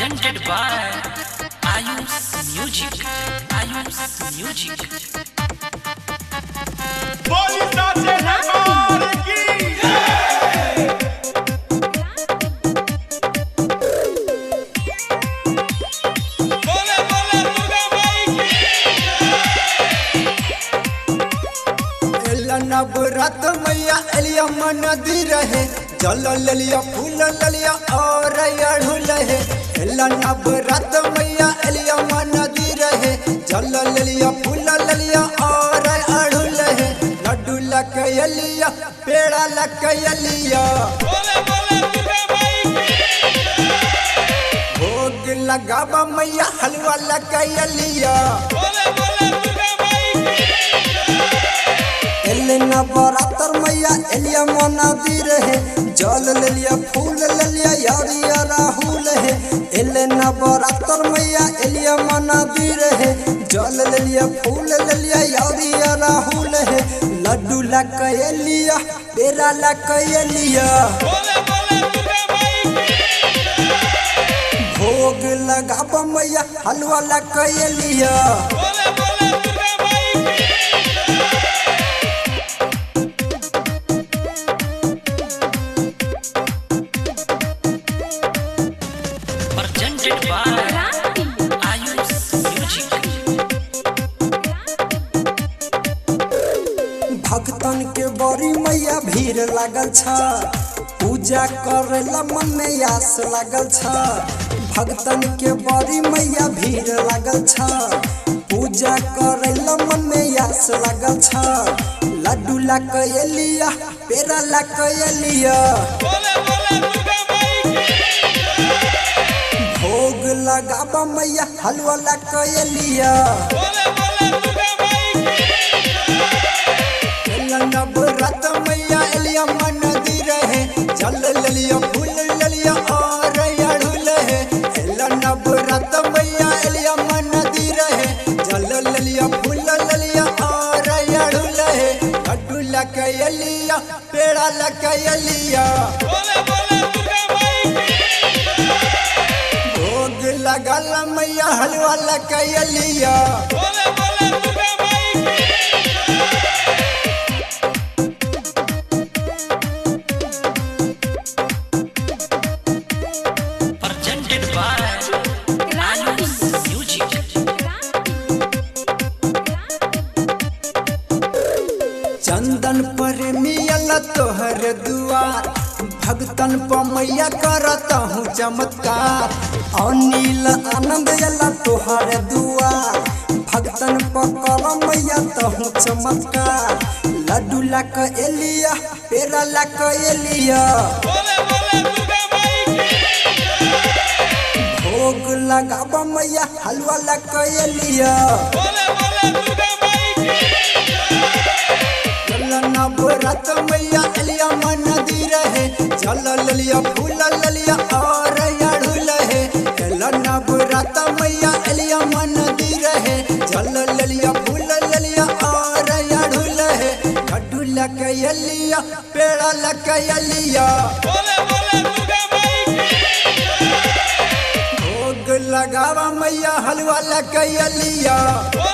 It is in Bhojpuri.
presented by Ayush Music. Ayush Music. बोली साचे दरबार की बोले बोले दुर्गा माई की नवरात मैया एलिया नदी रहे जल ललिया फूल ललिया और अड़हुल है। नवरात मैया एलिया नदी रहे जल ललिया फूल ललिया और अड़हुल है। लड्डू लकैलिया पेड़ा लकैलिया बोले बोले दुर्गा माई की भोग लगावा मैया हलवा लकैलिया बोले बोले दुर्गा माई की नवरात्र मैया एलिया नदी रहे जल ललिया फूल ललिया यारिया राहुल है। नवरात्र मैया एलिया नदी रहे जल ललिया फूल ललिया यारिया राहुल है। लड्डू लकैलिया पेड़ा लकैलिया बोले बोले दुर्गा माई की भोग लगावा मैया हलवा लकैलिया बोले बोले दुर्गा माई की Presented by Ayush Music. भक्तन के बड़ी मैया भीड़ लागल छ पूजा करेला मन में आस लागल छ। भक्तन के बड़ी मैया भीड़ लागल छ पूजा करेला मन में आस लागल छ। लड्डू लकैलिया पेड़ा लकैलिया बोले बोले दुर्गा माई की भोग लगावा मैया हलवा लकैलिया बोले बोले दुर्गा माई की नवरात मैया एलिया नदी रहे जल ललिया फूल ललिया और अड़हुल है। नवरात मैया एलिया नदी रहे जल ललिया फूल ललिया और अड़हुल है। लड्डू लकैलिया पेड़ा लकैलिया बोले बोले दुर्गा माई की भोग लगल मैया हलवा लकैलिया बोले बोले दुर्गा माई की Presented by Ayush Music. चंदन पर मियल तोहर दुआर भगतन पर मैया करता हूँ चमत्कार। अनिल आनंद अला तोहर दुआर भगतन पर कर मैया तहूँ चमत्कार। लड्डू लकैलिया पेड़ा लकैलिया बोले बोले दुर्गा माई की भोग लगावा मैया हलवा लकैलिया बोले बोले दुर्गा माई की नवरात मैया एलिया नदी रहे जल ललिया फूल ललिया और अड़हुल है। नवरात मैया एलिया नदी रहे जल ललिया फूल ललिया और अड़हुल है। लड्डू लकैलिया पेड़ा लकैलिया बोले बोले दुर्गा माई की भोग लगावा मैया हलवा लकैलिया बोले